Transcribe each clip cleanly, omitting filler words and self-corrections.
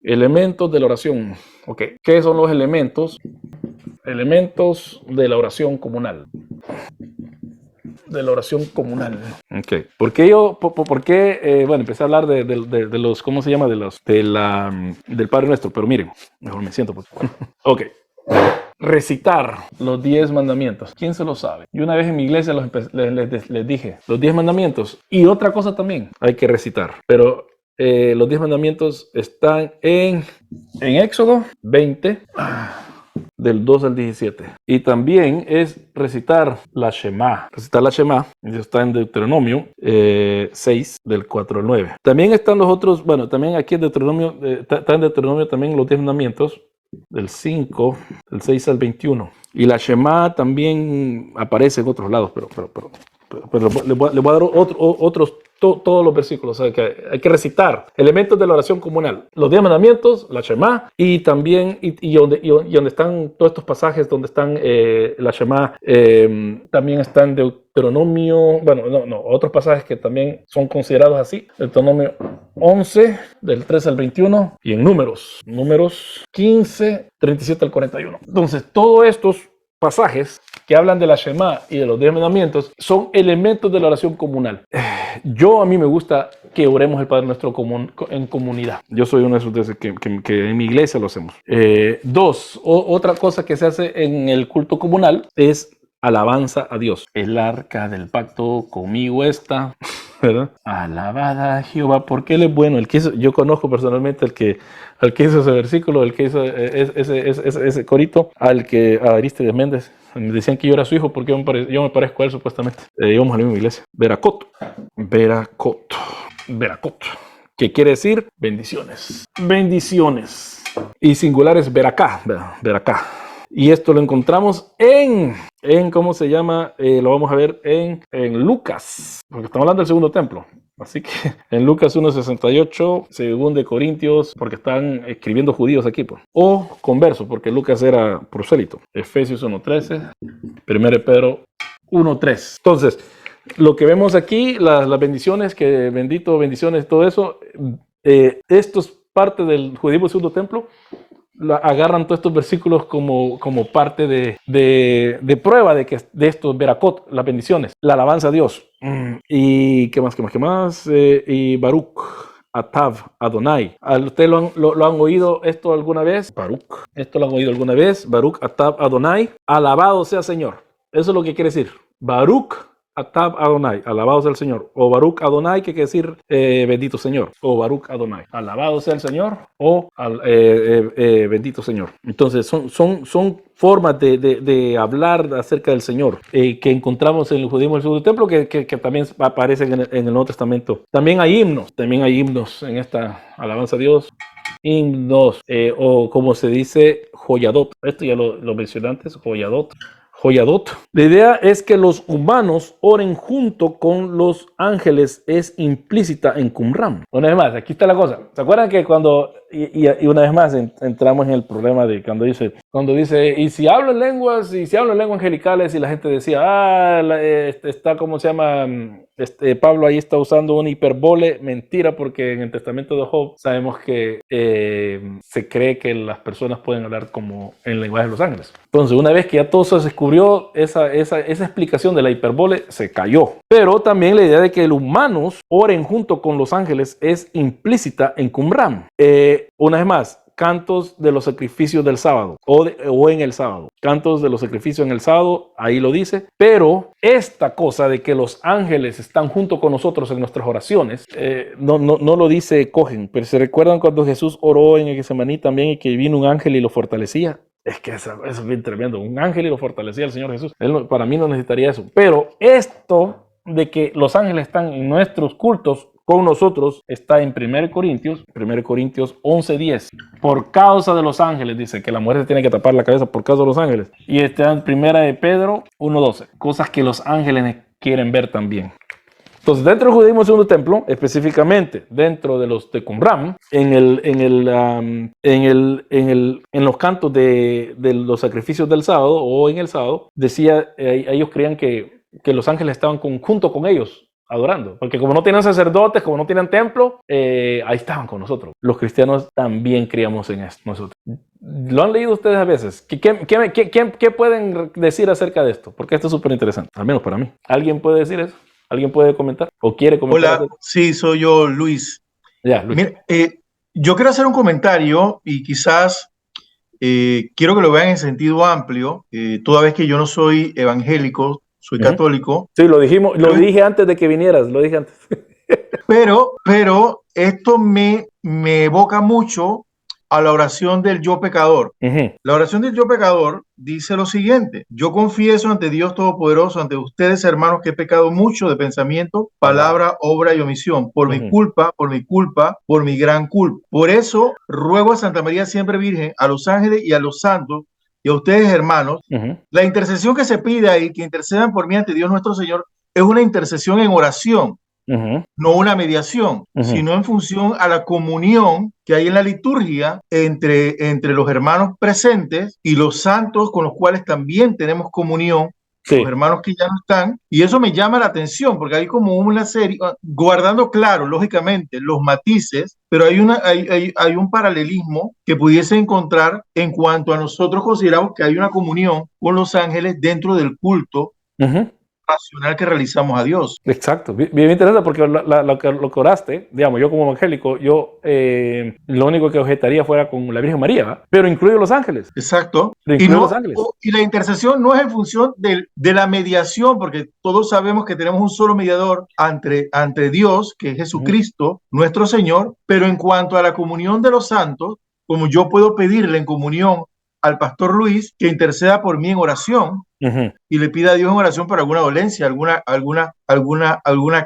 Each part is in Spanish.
Elementos de la oración. Ok, ¿qué son los elementos? Elementos de la oración comunal. De la oración comunal. Ok. ¿Por qué bueno, empecé a hablar de los, ¿cómo se llama? Del Padre Nuestro, pero miren, mejor me siento. Pues. Ok. Recitar los 10 mandamientos. ¿Quién se lo sabe? Yo una vez en mi iglesia les dije los 10 mandamientos. Y otra cosa también hay que recitar. Pero los 10 mandamientos están en Éxodo 20. Del 2 al 17. Y también es recitar la Shema. Recitar la Shema. Está en Deuteronomio 6, del 4 al 9. También están los otros, bueno, también aquí en Deuteronomio, está en Deuteronomio también los 10 mandamientos, del 5, del 6 al 21. Y la Shema también aparece en otros lados, pero le voy a dar otros todos los versículos. O sea, que hay que recitar elementos de la oración comunal, los 10 mandamientos, la Shema, y también y donde están todos estos pasajes donde están la Shema, también están Deuteronomio, bueno, no, otros pasajes que también son considerados así, Deuteronomio 11, del 3 al 21, y en Números 15, 37 al 41. Entonces, todos estos pasajes que hablan de la Shema y de los 10 mandamientos son elementos de la oración comunal. A mí me gusta que oremos el Padre Nuestro en comunidad. Yo soy uno de esos que en mi iglesia lo hacemos. Otra cosa que se hace en el culto comunal es alabanza a Dios. El arca del pacto conmigo está, ¿verdad? Alabada a Jehová, porque Él es bueno. Yo conozco personalmente al que hizo ese versículo, el que hizo ese corito, a Arístides Méndez. Me decían que yo era su hijo porque yo me parezco a él supuestamente. Íbamos a la misma iglesia. Veracot. ¿Qué quiere decir? Bendiciones. Bendiciones. Y singular es veracá. Y esto lo encontramos en ¿cómo se llama? Lo vamos a ver en Lucas, porque estamos hablando del segundo templo. Así que en Lucas 1:68, según de Corintios, porque están escribiendo judíos aquí, pues. O converso, porque Lucas era prosélito. Efesios 1:13, 1 Pedro 1:3. Entonces, lo que vemos aquí, las bendiciones, que bendito, bendiciones, todo eso, esto es parte del judaísmo segundo templo. Agarran todos estos versículos como parte de prueba de estos veracot, las bendiciones, la alabanza a Dios. Y qué más, y Baruch Atav Adonai. ¿Ustedes lo han oído esto alguna vez? Esto lo han oído alguna vez. Baruch Atav Adonai. Alabado sea Señor. Eso es lo que quiere decir. Baruch Atav Adonai, alabado sea el Señor. O Baruch Adonai, que quiere decir bendito Señor. O Baruch Adonai, alabado sea el Señor. O bendito Señor. Entonces son formas de hablar acerca del Señor que encontramos en el judaísmo del segundo templo, que también aparecen en el Nuevo Testamento. También hay himnos en esta alabanza a Dios. Himnos, o como se dice, joyadot. Esto ya lo mencioné antes, joyadot. La idea es que los humanos oren junto con los ángeles, es implícita en Qumran. Una vez más, aquí está la cosa. ¿Se acuerdan que y una vez más entramos en el problema de cuando dice, y si hablo en lenguas angelicales, y la gente decía, está, ¿cómo se llama? Pablo ahí está usando una hiperbole, mentira, porque en el testamento de Job sabemos que se cree que las personas pueden hablar como en el lenguaje de los ángeles. Entonces, una vez que ya todo se descubrió, esa explicación de la hiperbole se cayó. Pero también la idea de que los humanos oren junto con los ángeles es implícita en Qumran. Una vez más, cantos de los sacrificios del sábado o en el sábado. Cantos de los sacrificios en el sábado, ahí lo dice. Pero esta cosa de que los ángeles están junto con nosotros en nuestras oraciones, no lo dice Cohen. Pero ¿se recuerdan cuando Jesús oró en el Getsemaní también y que vino un ángel y lo fortalecía? Es que eso es bien tremendo. Un ángel y lo fortalecía el Señor Jesús. Para mí no necesitaría eso. Pero esto de que los ángeles están en nuestros cultos con nosotros está en 1 Corintios 11:10. Por causa de los ángeles, dice que la mujer se tiene que tapar la cabeza por causa de los ángeles. Y está en 1 Pedro 1:12. Cosas que los ángeles quieren ver también. Entonces, dentro del judaísmo segundo templo, específicamente dentro de los de Qumran, en los cantos de los sacrificios del sábado o en el sábado, decía, ellos creían que los ángeles estaban junto con ellos adorando, porque como no tienen sacerdotes, como no tienen templo, ahí estaban con nosotros. Los cristianos también creíamos en esto, nosotros. ¿Lo han leído ustedes a veces? ¿Qué pueden decir acerca de esto? Porque esto es súper interesante, al menos para mí. ¿Alguien puede decir eso? ¿Alguien puede comentar? ¿O quiere comentar? Hola, sí, soy yo, Luis. Ya, Luis. Mira, yo quiero hacer un comentario y quizás quiero que lo vean en sentido amplio, toda vez que yo no soy evangélico, soy católico, Sí, lo dijimos, lo pero, dije antes de que vinieras, lo dije antes. pero esto me evoca mucho a la oración del yo pecador. La oración del yo pecador dice lo siguiente: yo confieso ante Dios Todopoderoso, ante ustedes, hermanos, que he pecado mucho de pensamiento, palabra, obra y omisión, por mi culpa, por mi gran culpa. Por eso ruego a Santa María siempre Virgen, a los ángeles y a los santos, y a ustedes, hermanos, la intercesión que se pide ahí, que intercedan por mí ante Dios nuestro Señor, es una intercesión en oración. No una mediación, sino en función a la comunión que hay en la liturgia entre los hermanos presentes y los santos con los cuales también tenemos comunión, Sí. los hermanos que ya no están. Y eso me llama la atención porque hay como una serie, guardando claro, lógicamente, los matices, pero hay un paralelismo que pudiese encontrar en cuanto a nosotros consideramos que hay una comunión con los ángeles dentro del culto racional que realizamos a Dios. Exacto, bien interesante porque lo que oraste, digamos, yo como evangélico, yo lo único que objetaría fuera con la Virgen María, ¿verdad? Pero incluye los ángeles. Exacto. Los ángeles. Y la intercesión no es en función de la mediación, porque todos sabemos que tenemos un solo mediador ante Dios, que es Jesucristo, nuestro Señor, pero en cuanto a la comunión de los santos, como yo puedo pedirle en comunión al pastor Luis que interceda por mí en oración, y le pida a Dios en oración por alguna dolencia, alguna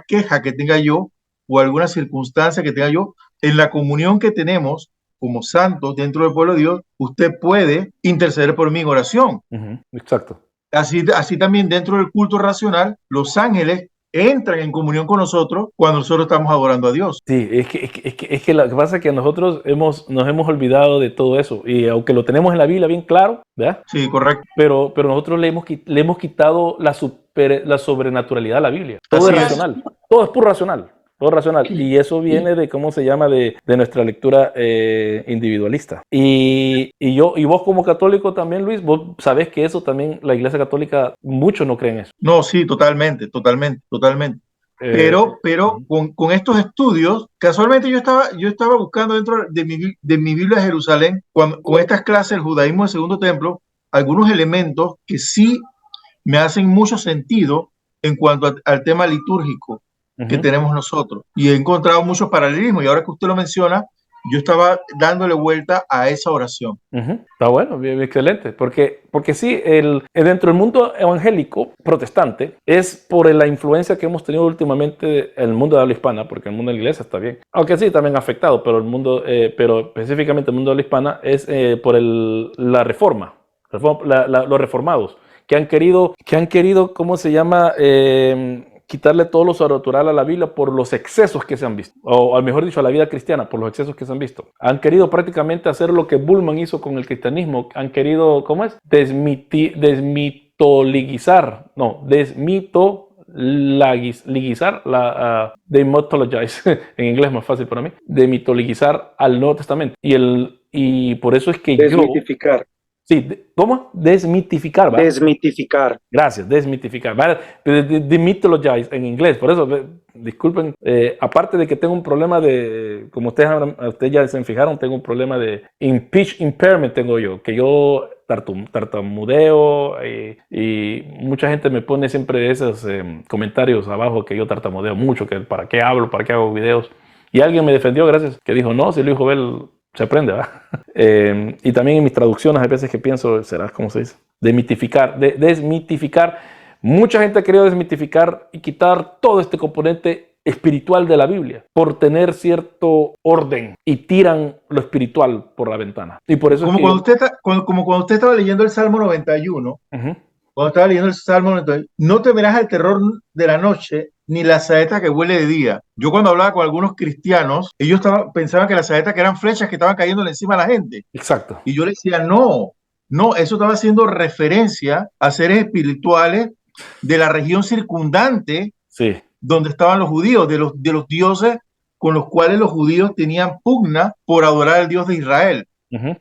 queja que tenga yo o alguna circunstancia que tenga yo, en la comunión que tenemos como santos dentro del pueblo de Dios, usted puede interceder por mí en oración. Exacto. Así también dentro del culto racional, los ángeles entran en comunión con nosotros cuando nosotros estamos adorando a Dios. Sí, es que lo que pasa es que nosotros nos hemos olvidado de todo eso, y aunque lo tenemos en la Biblia bien claro, ¿verdad? Sí, correcto. Pero nosotros le hemos quitado la sobrenaturalidad a la Biblia. Todo Así es racional, todo es puro racional. Todo racional. Y eso viene de, ¿cómo se llama? De nuestra lectura individualista. Y vos como católico también, Luis, vos sabés que eso también, la Iglesia Católica, muchos no creen eso. No, sí, totalmente. Pero con estos estudios, casualmente yo estaba buscando dentro de mi Biblia de Jerusalén, con estas clases del judaísmo del Segundo Templo, algunos elementos que sí me hacen mucho sentido en cuanto al tema litúrgico que tenemos nosotros. Y he encontrado muchos paralelismos. Y ahora que usted lo menciona, yo estaba dándole vuelta a esa oración. Está bueno, bien, excelente. Porque sí, dentro del mundo evangélico protestante es por la influencia que hemos tenido últimamente en el mundo de habla hispana, porque el mundo de la iglesia está bien. Aunque sí, también ha afectado, pero pero específicamente el mundo de habla hispana es por la reforma, los reformados, que han querido, ¿cómo se llama? Quitarle todo lo sobrenatural a la Biblia por los excesos que se han visto, o mejor dicho, a la vida cristiana, por los excesos que se han visto. Han querido prácticamente hacer lo que Bullman hizo con el cristianismo. Han querido, ¿cómo es? Desmitologizar, demythologize, en inglés más fácil para mí, demytologizar al Nuevo Testamento. Y por eso es que desmitificar. Sí, ¿cómo? Desmitificar, ¿va? Desmitificar. Gracias, desmitificar. ¿Vale? Demythologize en inglés, por eso, disculpen, aparte de que tengo un problema como ustedes ya se fijaron, tengo un problema de speech impairment tengo yo, que yo tartamudeo y mucha gente me pone siempre esos comentarios abajo que yo tartamudeo mucho, que para qué hablo, para qué hago videos. Y alguien me defendió, gracias, que dijo, no, si Luis Jovel se aprende, ¿verdad? Y también en mis traducciones hay veces que pienso, ¿será cómo se dice? Desmitificar. Mucha gente ha querido desmitificar y quitar todo este componente espiritual de la Biblia por tener cierto orden y tiran lo espiritual por la ventana. Y por eso como cuando usted estaba leyendo el Salmo 91, cuando estaba leyendo el Salmo 91, no temerás al terror de la noche, ni la saeta que huele de día. Yo cuando hablaba con algunos cristianos, ellos pensaban que las saetas que eran flechas que estaban cayéndole encima a la gente. Exacto. Y yo les decía, no, eso estaba haciendo referencia a seres espirituales de la región circundante, sí, donde estaban los judíos, de los dioses con los cuales los judíos tenían pugna por adorar al Dios de Israel.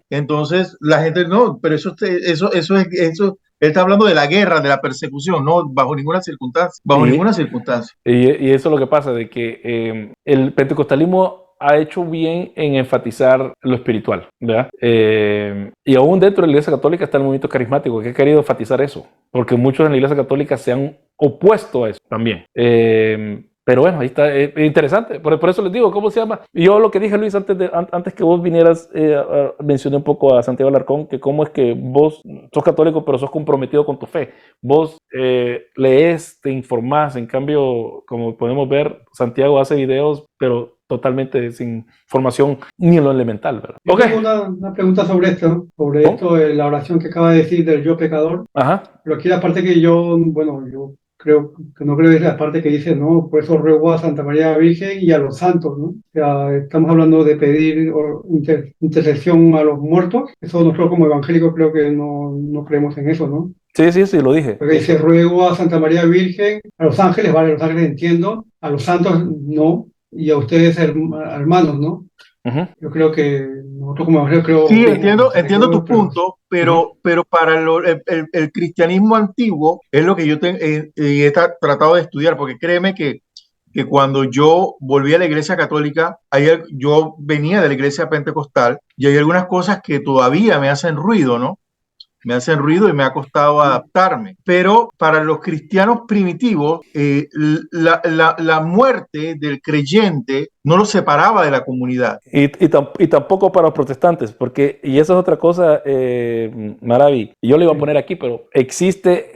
Entonces la gente no, pero eso, él está hablando de la guerra, de la persecución, no bajo ninguna circunstancia, ninguna circunstancia. Y eso es lo que pasa, de que el pentecostalismo ha hecho bien en enfatizar lo espiritual, ¿verdad? Y aún dentro de la Iglesia Católica está el movimiento carismático que ha querido enfatizar eso, porque muchos en la Iglesia Católica se han opuesto a eso también. Pero bueno, ahí está, interesante. Por eso les digo, ¿cómo se llama? Yo lo que dije, Luis, antes que vos vinieras, mencioné un poco a Santiago Alarcón, que cómo es que vos sos católico, pero sos comprometido con tu fe. Vos lees, te informás, en cambio, como podemos ver, Santiago hace videos, pero totalmente sin formación ni en lo elemental, ¿verdad? Yo tengo una pregunta sobre esto, la oración que acaba de decir del yo pecador. Ajá. Pero aquí la parte que yo creo que no creo que es la parte que dice, no, por eso ruego a Santa María Virgen y a los santos, ¿no? O sea, estamos hablando de pedir intercesión a los muertos. Eso nosotros como evangélicos creo que no creemos en eso, ¿no? Sí, lo dije. Porque dice, ruego a Santa María Virgen, a los ángeles, vale, a los ángeles entiendo, a los santos no, y a ustedes hermanos, ¿no? Yo creo que nosotros como evangélicos sí, entiendo tu punto, pero para el cristianismo antiguo es lo que yo he tratado de estudiar, porque créeme que cuando yo volví a la iglesia católica, yo venía de la iglesia pentecostal y hay algunas cosas que todavía me hacen ruido, ¿no? Me hacen ruido y me ha costado adaptarme. Pero para los cristianos primitivos, la muerte del creyente no lo separaba de la comunidad. Y tampoco para los protestantes, porque, y eso es otra cosa, Maravi, yo le iba a poner aquí, pero existe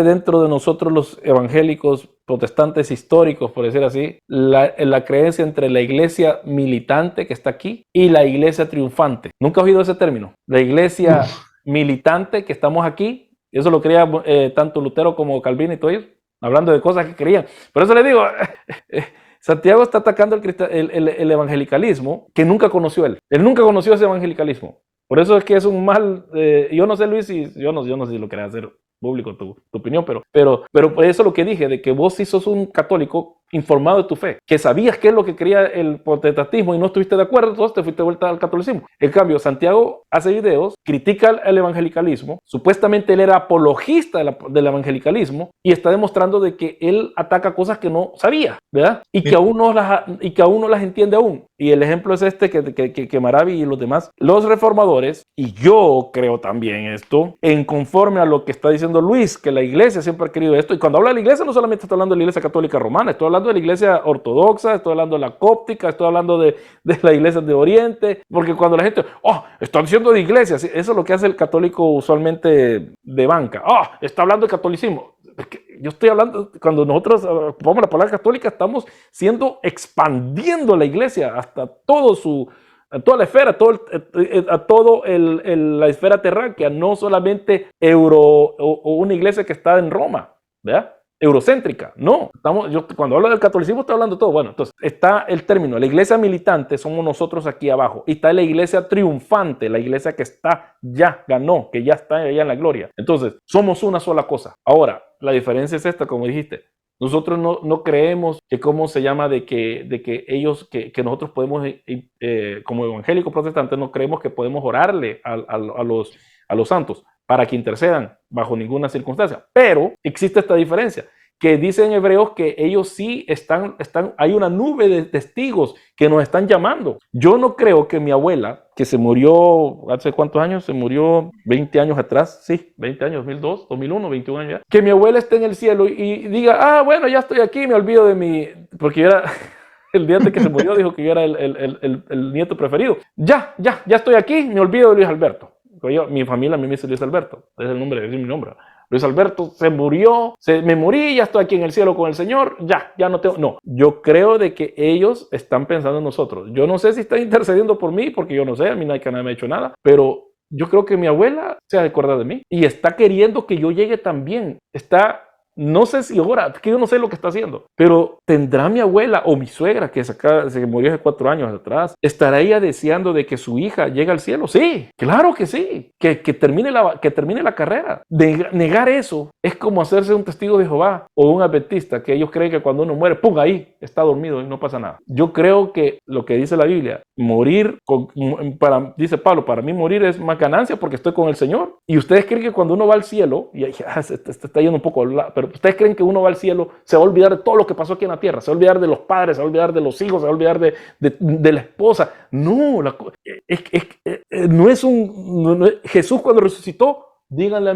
dentro de nosotros los evangélicos protestantes históricos, por decir así, la creencia entre la iglesia militante que está aquí y la iglesia triunfante. ¿Nunca has oído ese término? La iglesia militante que estamos aquí, eso lo creía tanto Lutero como Calvino y todo ellos, hablando de cosas que creían. Por eso le digo, Santiago está atacando el evangelicalismo que nunca conoció él. Él nunca conoció ese evangelicalismo. Por eso es que es un mal, yo no sé, Luis, yo no sé si lo querés hacer público tu opinión, pero por eso lo que dije, de que vos sí sos un católico informado de tu fe, que sabías qué es lo que quería el protestantismo y no estuviste de acuerdo, entonces te fuiste de vuelta al catolicismo. En cambio, Santiago hace videos, critica el evangelicalismo, supuestamente él era apologista del evangelicalismo y está demostrando de que él ataca cosas que no sabía, ¿verdad? Y que aún no las entiende aún. Y el ejemplo es este que Maravi y los demás, los reformadores, y yo creo también esto, en conforme a lo que está diciendo Luis, que la iglesia siempre ha querido esto, y cuando habla de la iglesia no solamente está hablando de la iglesia católica romana, estoy hablando de la iglesia ortodoxa, estoy hablando de la cóptica, estoy hablando de la iglesia de Oriente, porque cuando la gente, están diciendo de iglesias, eso es lo que hace el católico usualmente de banca, está hablando de catolicismo. Yo estoy hablando, cuando nosotros ocupamos la palabra católica, estamos expandiendo la iglesia hasta toda la esfera, la esfera terráquea, no solamente o una iglesia que está en Roma, ¿verdad? Eurocéntrica, no. Cuando hablo del catolicismo estoy hablando de todo. Bueno, entonces está el término, la iglesia militante somos nosotros aquí abajo, y está la iglesia triunfante, la iglesia que ganó, que ya está allá en la gloria. Entonces, somos una sola cosa. Ahora, la diferencia es esta, como dijiste. Nosotros no creemos que, ¿cómo se llama? De que nosotros podemos, como evangélicos protestantes, no creemos que podemos orarle a los santos para que intercedan bajo ninguna circunstancia. Pero existe esta diferencia, que dicen Hebreos que ellos sí hay una nube de testigos que nos están llamando. Yo no creo que mi abuela, que se murió, ¿hace cuántos años? Se murió 20 años atrás, sí, 20 años, 2002, 2001, 21 años ya. Que mi abuela esté en el cielo y diga, bueno, ya estoy aquí, me olvido porque yo era... El día antes que se murió dijo que yo era el nieto preferido. Ya estoy aquí, me olvido de Luis Alberto. Mi familia a mí me dice Luis Alberto, es el nombre, es mi nombre. Luis Alberto se murió, me morí, ya estoy aquí en el cielo con el Señor, ya no tengo... No, yo creo de que ellos están pensando en nosotros. Yo no sé si están intercediendo por mí, porque yo no sé, a mí nadie me ha hecho nada, pero yo creo que mi abuela se acuerda de mí y está queriendo que yo llegue también. Está No sé si ora, que yo no sé lo que está haciendo, pero ¿tendrá mi abuela o mi suegra, que se murió hace 4 años atrás, estará ella deseando de que su hija llegue al cielo? Sí, claro que sí, que termine la carrera. Negar eso es como hacerse un testigo de Jehová o un adventista, que ellos creen que cuando uno muere, ¡pum!, ahí está dormido y no pasa nada. Yo creo que lo que dice la Biblia, morir, dice Pablo, para mí morir es más ganancia porque estoy con el Señor. Y ustedes creen que cuando uno va al cielo, y se está yendo un poco, pero ustedes creen que uno va al cielo, se va a olvidar de todo lo que pasó aquí en la tierra, se va a olvidar de los padres, se va a olvidar de los hijos, se va a olvidar de la esposa. No, no es Jesús cuando resucitó. Díganle a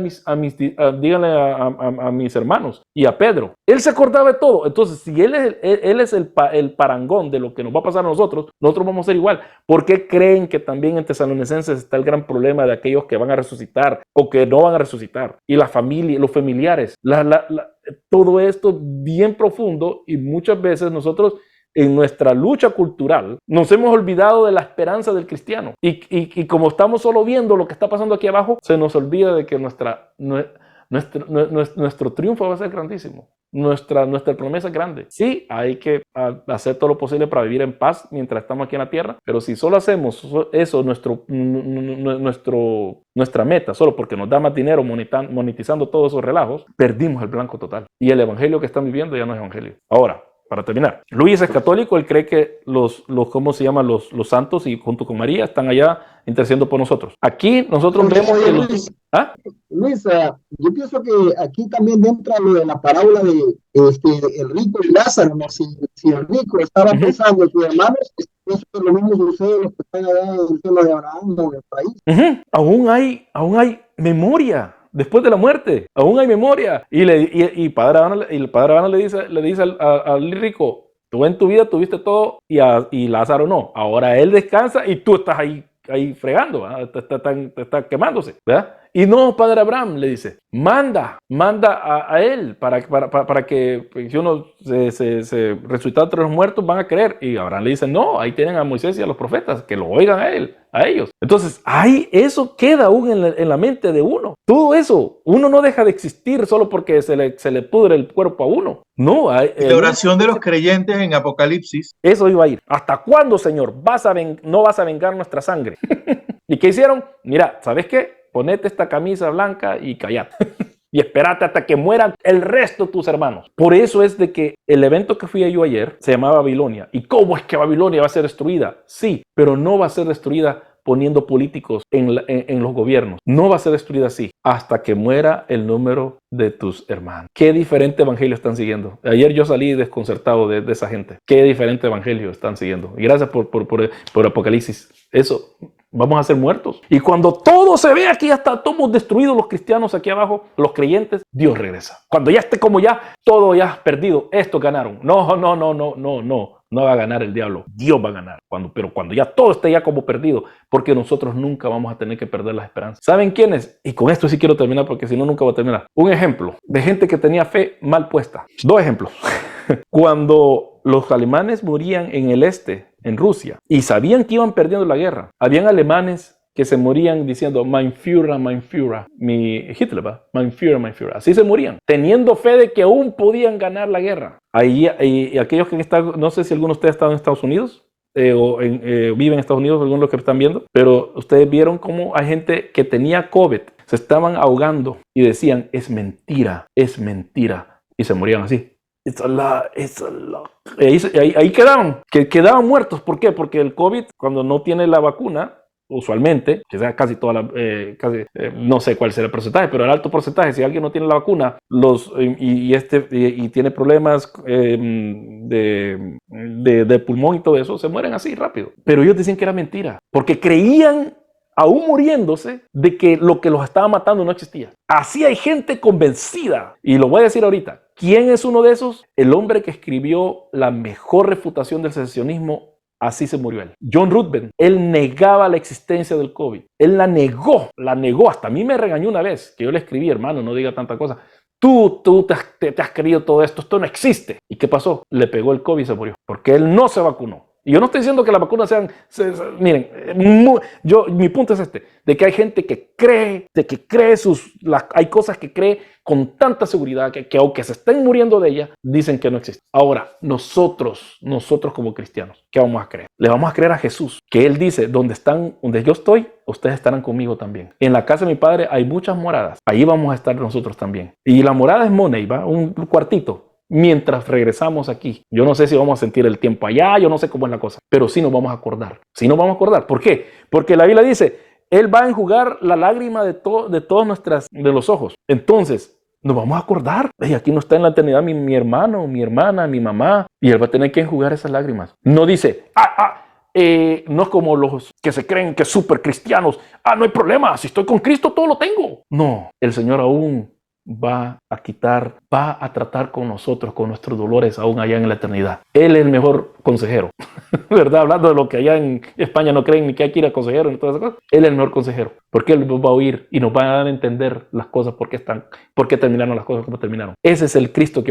mis hermanos y a Pedro. Él se acordaba de todo. Entonces, si él es el parangón de lo que nos va a pasar a nosotros vamos a ser igual. ¿Por qué creen que también en Tesalonicenses está el gran problema de aquellos que van a resucitar o que no van a resucitar? Y la familia, los familiares, todo esto bien profundo, y muchas veces nosotros en nuestra lucha cultural nos hemos olvidado de la esperanza del cristiano y como estamos solo viendo lo que está pasando aquí abajo, se nos olvida de que nuestro triunfo va a ser grandísimo. Nuestra promesa es grande. Sí, hay que hacer todo lo posible para vivir en paz mientras estamos aquí en la tierra, pero si solo hacemos eso, nuestra meta, solo porque nos da más dinero monetizando todos esos relajos, perdimos el blanco total. Y el evangelio que están viviendo ya no es evangelio. Ahora, para terminar, Luis es católico, él cree que ¿cómo se llaman? Los santos, y junto con María están allá intercediendo por nosotros. Aquí nosotros vemos que Luis, yo pienso que aquí también entra lo de la parábola de el rico y Lázaro, ¿no? Si el rico estaba pensando en sus hermanos, eso es lo mismo sucede en los que están allá en el tema de Abraham o en el país. Aún hay memoria. Después de la muerte, aún hay memoria. Y el padre Abraham le dice al rico, tú en tu vida tuviste todo y Lázaro no. Ahora él descansa y tú estás ahí fregando, está quemándose, ¿verdad? Y no, padre Abraham, le dice, manda a él para que si uno se resucita entre los muertos van a creer. Y Abraham le dice, no, ahí tienen a Moisés y a los profetas, que lo oigan a ellos. Entonces, eso queda aún en la mente de uno. Todo eso, uno no deja de existir solo porque se le pudre el cuerpo a uno. No, la oración de los creyentes en Apocalipsis. Eso iba a ir. ¿Hasta cuándo, Señor, no vas a vengar nuestra sangre? ¿Y qué hicieron? Mira, ¿sabes qué? Ponete esta camisa blanca y callate. Y espérate hasta que mueran el resto de tus hermanos. Por eso es de que el evento que fui yo ayer se llamaba Babilonia. ¿Y cómo es que Babilonia va a ser destruida? Sí, pero no va a ser destruida poniendo políticos en los gobiernos. No va a ser destruida así hasta que muera el número de tus hermanos. ¿Qué diferente evangelio están siguiendo? Ayer yo salí desconcertado de esa gente. ¿Qué diferente evangelio están siguiendo? Y gracias por Apocalipsis. Eso, vamos a ser muertos. Y cuando todo se ve aquí, hasta todos destruidos los cristianos aquí abajo, los creyentes, Dios regresa. Cuando ya esté como ya, todo ya perdido, estos ganaron. No va a ganar el diablo, Dios va a ganar. Pero cuando ya todo esté ya como perdido, porque nosotros nunca vamos a tener que perder la esperanza. ¿Saben quiénes? Y con esto sí quiero terminar, porque si no, nunca voy a terminar. Un ejemplo de gente que tenía fe mal puesta. 2 ejemplos. Cuando los alemanes morían en el este, en Rusia, y sabían que iban perdiendo la guerra, habían alemanes que se morían diciendo Mein Führer, mein Führer, mi Hitler, ¿va? Mein Führer, mein Führer. Así se morían, teniendo fe de que aún podían ganar la guerra. Ahí, y aquellos que están, no sé si alguno de ustedes ha estado en Estados Unidos viven en Estados Unidos, algunos de los que están viendo, pero ustedes vieron cómo hay gente que tenía COVID, se estaban ahogando y decían, es mentira, y se morían así. It's a lie, it's a lie. Ahí quedaban muertos. ¿Por qué? Porque el COVID, cuando no tiene la vacuna, usualmente, que sea casi no sé cuál será el porcentaje, pero el alto porcentaje, si alguien no tiene la vacuna y tiene problemas de pulmón y todo eso, se mueren así rápido. Pero ellos decían que era mentira, porque creían, aún muriéndose, de que lo que los estaba matando no existía. Así hay gente convencida, y lo voy a decir ahorita. ¿Quién es uno de esos? El hombre que escribió la mejor refutación del secesionismo. Así se murió él. John Ruthven. Él negaba la existencia del COVID. Él la negó. Hasta a mí me regañó una vez que yo le escribí, hermano, no diga tanta cosa. Tú te has creído todo esto no existe. ¿Y qué pasó? Le pegó el COVID y se murió. Porque él no se vacunó. Y yo no estoy diciendo que las vacunas sean, miren, mi punto es de que hay gente que cree, hay cosas que cree con tanta seguridad que aunque se estén muriendo de ellas, dicen que no existe. Ahora, nosotros como cristianos, ¿qué vamos a creer? Le vamos a creer a Jesús, que Él dice, donde yo estoy, ustedes estarán conmigo también. En la casa de mi padre hay muchas moradas, ahí vamos a estar nosotros también. Y la morada es money, ¿va? Un cuartito. Mientras regresamos aquí, yo no sé si vamos a sentir el tiempo allá, yo no sé cómo es la cosa, pero sí nos vamos a acordar. Sí nos vamos a acordar. ¿Por qué? Porque la Biblia dice, Él va a enjugar la lágrima de todos de los ojos. Entonces, nos vamos a acordar. Aquí no está en la eternidad mi hermano, mi hermana, mi mamá, y Él va a tener que enjugar esas lágrimas. No dice, no es como los que se creen que súper cristianos. No hay problema, si estoy con Cristo todo lo tengo. No, el Señor aún va a tratar con nosotros, con nuestros dolores aún allá en la eternidad. Él es el mejor consejero, ¿verdad? Hablando de lo que allá en España no creen ni que hay que ir a consejero ni todas esas cosas. Él es el mejor consejero, porque Él nos va a oír y nos va a dar a entender las cosas, por qué terminaron las cosas como terminaron. Ese es el Cristo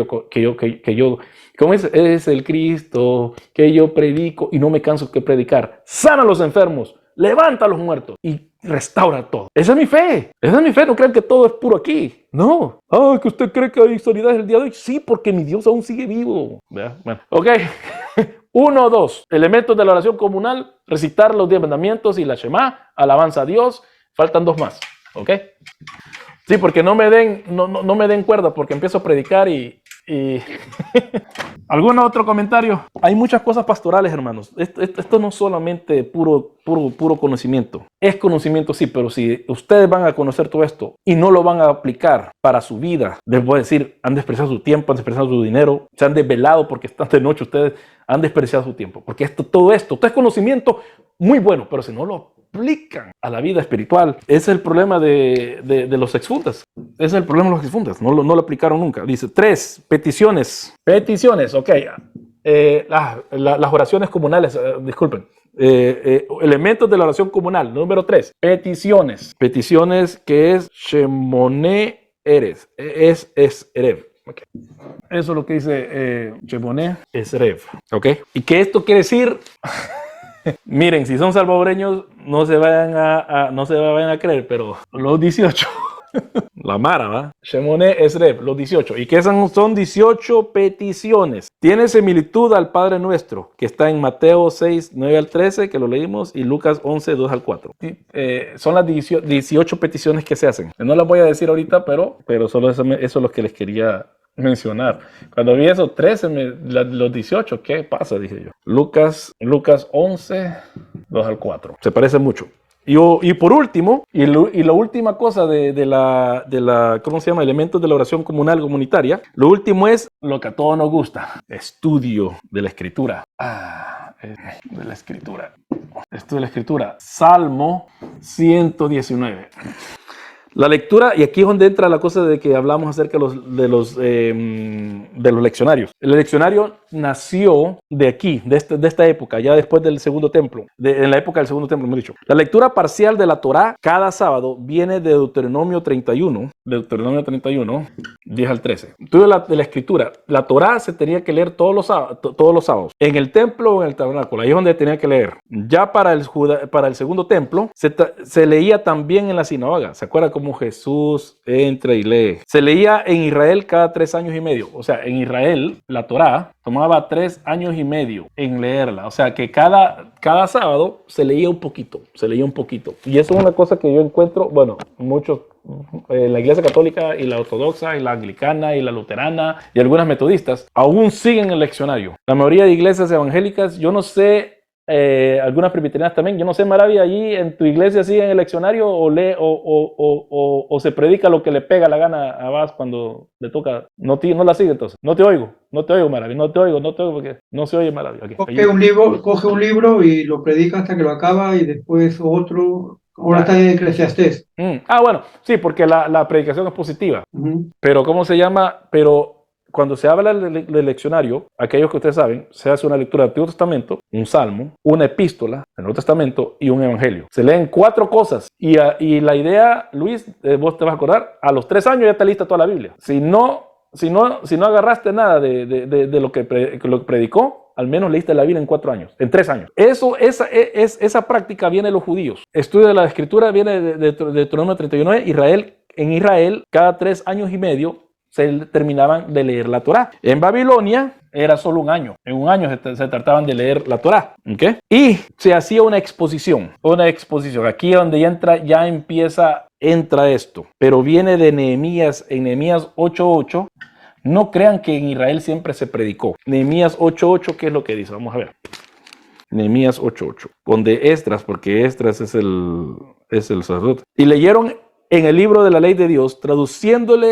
¿cómo es? Es el Cristo que yo predico y no me canso de predicar. Sana a los enfermos, levanta a los muertos y restaura todo. Esa es mi fe. No crean que todo es puro aquí. No. Que usted cree que hay sanidad el día de hoy. Sí, porque mi Dios aún sigue vivo. ¿Verdad? Bueno, ok. 1, 2. Elementos de la oración comunal. Recitar los 10 mandamientos y la Shema. Alabanza a Dios. Faltan 2 más. Ok. Sí, porque no me den cuerda porque empiezo a predicar y ¿Algún otro comentario? Hay muchas cosas pastorales, hermanos. Esto no es solamente puro conocimiento. Es conocimiento, sí, pero si ustedes van a conocer todo esto y no lo van a aplicar para su vida, les voy a decir, han despreciado su tiempo, han despreciado su dinero, se han desvelado porque están de noche, ustedes han despreciado su tiempo. Porque todo esto es conocimiento muy bueno, pero si no lo aplican a la vida espiritual, ese es el problema de los exfundas. Ese es el problema de los exfundas. No lo aplicaron nunca. Dice 3, peticiones. Peticiones, ok. Las oraciones comunales, disculpen. Elementos de la oración comunal. Número 3, peticiones. Peticiones que es Shemoné Eres. Es Erev. Okay. Eso es lo que dice Shemoné Erev. Ok. ¿Y qué esto quiere decir? Miren, si son salvadoreños, no se vayan a creer, pero los 18. La Mara, ¿va? Shemoné Esreb, los 18. ¿Y qué son 18 peticiones? Tiene similitud al Padre Nuestro, que está en Mateo 6, 9 al 13, que lo leímos, y Lucas 11, 2 al 4. Son las 18 peticiones que se hacen. No las voy a decir ahorita, pero solo eso es lo que les quería mencionar. Cuando vi eso, 13, los 18, ¿qué pasa? Dije yo. Lucas 11, 2 al 4. Se parece mucho. Y por último, y la última cosa de la ¿cómo se llama? Elementos de la oración comunal comunitaria. Lo último es lo que a todos nos gusta. Estudio de la Escritura. De la Escritura. Estudio de la Escritura. Salmo 119. La lectura, y aquí es donde entra la cosa de que hablamos acerca de los leccionarios. El leccionario nació de aquí, de esta época, ya después del Segundo Templo, en la época del Segundo Templo, hemos dicho. La lectura parcial de la Torá cada sábado viene de Deuteronomio 31, 10 al 13. Estudio de la Escritura. La Torá se tenía que leer todos los sábados, en el templo o en el tabernáculo, ahí es donde tenía que leer. Ya para el Segundo Templo, se leía también en la sinagoga. ¿Se acuerdan cómo Jesús entra y lee? Se leía en Israel cada 3 años y medio. O sea, en Israel, la Torá tomaba 3 años y medio en leerla. O sea, que cada sábado se leía un poquito. Y eso es una cosa que yo encuentro, bueno, muchos, la Iglesia Católica y la Ortodoxa y la Anglicana y la Luterana y algunas metodistas aún siguen el leccionario. La mayoría de iglesias evangélicas, yo no sé, algunas presbiterianas también, yo no sé, Maravilla, allí en tu iglesia siguen el leccionario o se predica lo que le pega la gana a Vaz cuando le toca. No la sigue entonces. No te oigo, Maravilla, no te oigo porque no se oye, Maravilla. Okay. Coge un libro y lo predica hasta que lo acaba y después otro. Ahora está en Eclesiastés. Bueno, sí, porque la predicación es positiva. Pero ¿cómo se llama? Pero cuando se habla del leccionario, aquellos que ustedes saben, se hace una lectura del Antiguo Testamento, un salmo, una epístola del Nuevo Testamento y un evangelio. Se leen 4 cosas y la idea, Luis, vos te vas a acordar, a los 3 años ya está lista toda la Biblia. Si no agarraste nada de lo que predicó, al menos leíste la Biblia en 4 años, en 3 años. Esa práctica viene de los judíos. Estudio de la Escritura viene de Deuteronomio 31. En Israel, cada 3 años y medio se terminaban de leer la Torá. En Babilonia era solo un año. En un año se trataban de leer la Torá. ¿Okay? Y se hacía una exposición. Aquí donde entra esto. Pero viene de Nehemías, en Nehemías 8:8. No crean que en Israel siempre se predicó. Nehemías 8:8, ¿qué es lo que dice? Vamos a ver. Nehemías 8:8. Donde Esdras, porque Esdras es el sacerdote. Y leyeron en el libro de la ley de Dios, traduciéndolo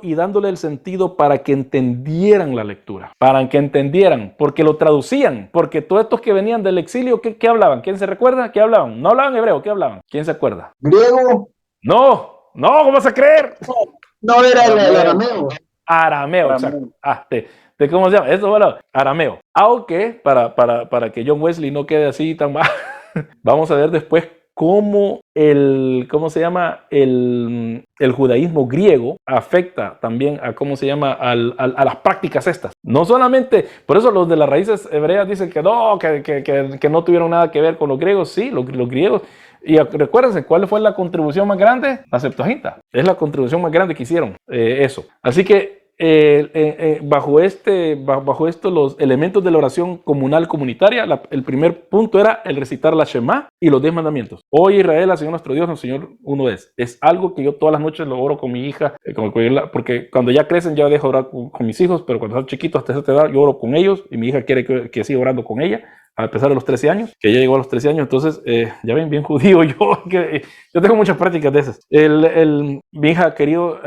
y dándole el sentido para que entendieran la lectura. Para que entendieran, porque lo traducían. Porque todos estos que venían del exilio, ¿qué hablaban? ¿Quién se recuerda? ¿Qué hablaban? No hablaban hebreo, ¿qué hablaban? ¿Quién se acuerda? Griego. No, ¿cómo vas a creer? No era el arameo. Arameo, exacto. ¿Cómo se llama? Eso, bueno, arameo. Aunque, para que John Wesley no quede así tan mal, vamos a ver después cómo el judaísmo griego afecta también a a las prácticas estas. No solamente, por eso los de las raíces hebreas dicen que no tuvieron nada que ver con los griegos. Sí, los griegos. Y recuérdense, ¿cuál fue la contribución más grande? La Septuaginta. Es la contribución más grande que hicieron, eso. Así que bajo esto los elementos de la oración comunal comunitaria, el primer punto era el recitar la Shema y los 10 mandamientos. Hoy Israel, al Señor nuestro Dios, el Señor uno es. Es algo que yo todas las noches lo oro con mi hija, porque cuando ya crecen ya dejo de orar con mis hijos, pero cuando son chiquitos hasta esa edad yo oro con ellos y mi hija quiere que siga orando con ella. A pesar de los 13 años, que ya llegó a los 13 años, entonces, ya ven, bien judío yo tengo muchas prácticas de esas. Mi hija ha querido,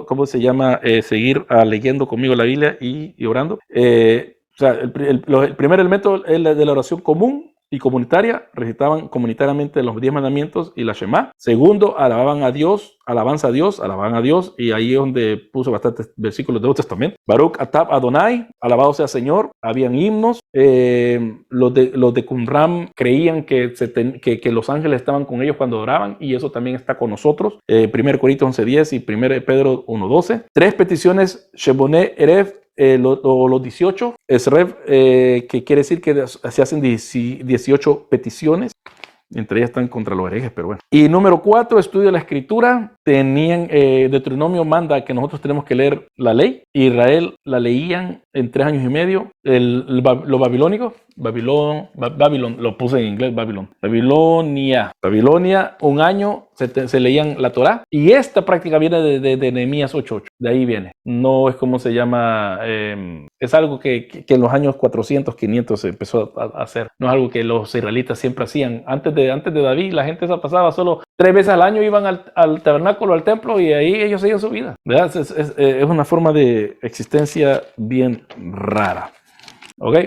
¿cómo se llama? Seguir leyendo conmigo la Biblia y orando. El primer elemento es de la oración común y comunitaria, recitaban comunitariamente los 10 mandamientos y la Shema. Segundo, alabanza a Dios, y ahí es donde puso bastantes versículos del Nuevo Testamento. Baruch Atab Adonai, alabado sea Señor. Habían himnos. Los de Qumran creían que los ángeles estaban con ellos cuando oraban, y eso también está con nosotros. 1 Corintios 11:10 y 1 Pedro 1:12. 3 peticiones, Sheboné Erev, los 18, Esrev, que quiere decir que se hacen 18 peticiones. Entre ellas están contra los herejes, pero bueno. Y número 4, estudio de la Escritura. Deuteronomio manda que nosotros tenemos que leer la ley. Israel la leían en 3 años y medio. Los babilónicos, Babilón, lo puse en inglés, Babilonia, un año se leían la Torá. Y esta práctica viene de Nehemías 8:8. De ahí viene. No es como se llama, es algo que en los años 400, 500 se empezó a hacer. No es algo que los israelitas siempre hacían. Antes de David, la gente se pasaba solo 3 veces al año, iban al tabernáculo, al templo, y ahí ellos seguían su vida. ¿Verdad? Es una forma de existencia bien rara. Ok,